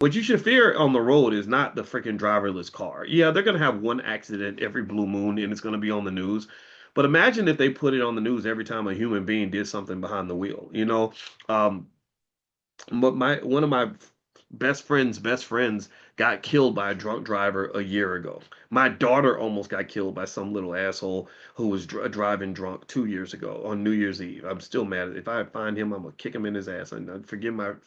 What you should fear on the road is not the freaking driverless car. Yeah, they're gonna have one accident every blue moon and it's gonna be on the news. But imagine if they put it on the news every time a human being did something behind the wheel. Um, but my one of my best friends got killed by a drunk driver a year ago. My daughter almost got killed by some little asshole who was driving drunk 2 years ago on New Year's Eve. I'm still mad. If I find him, I'm gonna kick him in his ass. And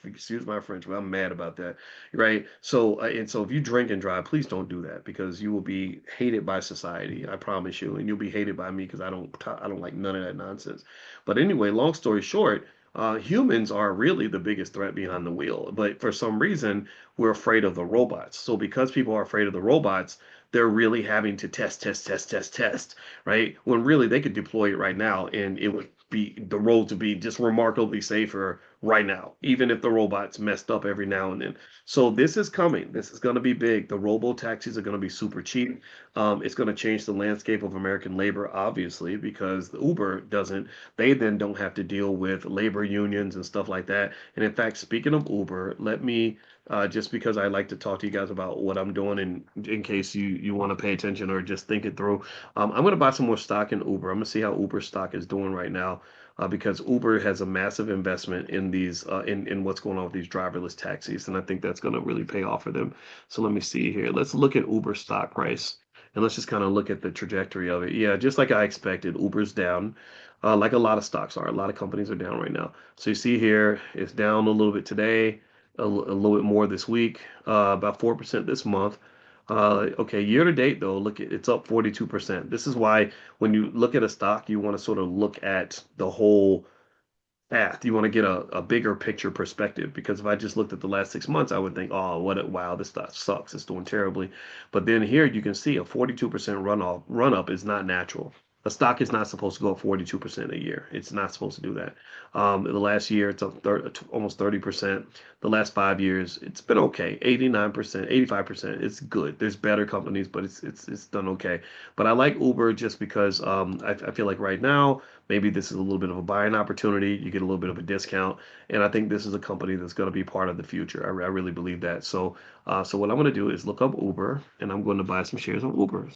excuse my French, but I'm mad about that. Right? So if you drink and drive, please don't do that because you will be hated by society. I promise you, and you'll be hated by me because I don't like none of that nonsense. But anyway, long story short, humans are really the biggest threat behind the wheel, but for some reason, we're afraid of the robots. So because people are afraid of the robots, they're really having to test, right? When really they could deploy it right now and it would be the roads would be just remarkably safer right now, even if the robots messed up every now and then. So this is coming. This is going to be big. The robo taxis are going to be super cheap. It's going to change the landscape of American labor, obviously, because the Uber doesn't they then don't have to deal with labor unions and stuff like that. And in fact, speaking of Uber, let me just because I like to talk to you guys about what I'm doing in case you want to pay attention or just think it through. I'm going to buy some more stock in Uber. I'm going to see how Uber stock is doing right now. Because Uber has a massive investment in these in what's going on with these driverless taxis, and I think that's going to really pay off for them. So let me see here. Let's look at Uber stock price, and let's just kind of look at the trajectory of it. Yeah, just like I expected, Uber's down like a lot of stocks are. A lot of companies are down right now. So you see here, it's down a little bit today, a little bit more this week, about 4% this month. Okay, year to date though, look at it's up 42%. This is why when you look at a stock, you want to sort of look at the whole path. You want to get a bigger picture perspective because if I just looked at the last 6 months, I would think, oh, wow, this stuff sucks. It's doing terribly. But then here you can see a 42% run up is not natural. A stock is not supposed to go up 42% a year. It's not supposed to do that. The last year, it's up almost 30%. The last 5 years, it's been okay. 89%, 85%. It's good. There's better companies, but it's done okay. But I like Uber just because I feel like right now, maybe this is a little bit of a buying opportunity. You get a little bit of a discount, and I think this is a company that's going to be part of the future. I really believe that. So what I'm going to do is look up Uber, and I'm going to buy some shares of Uber.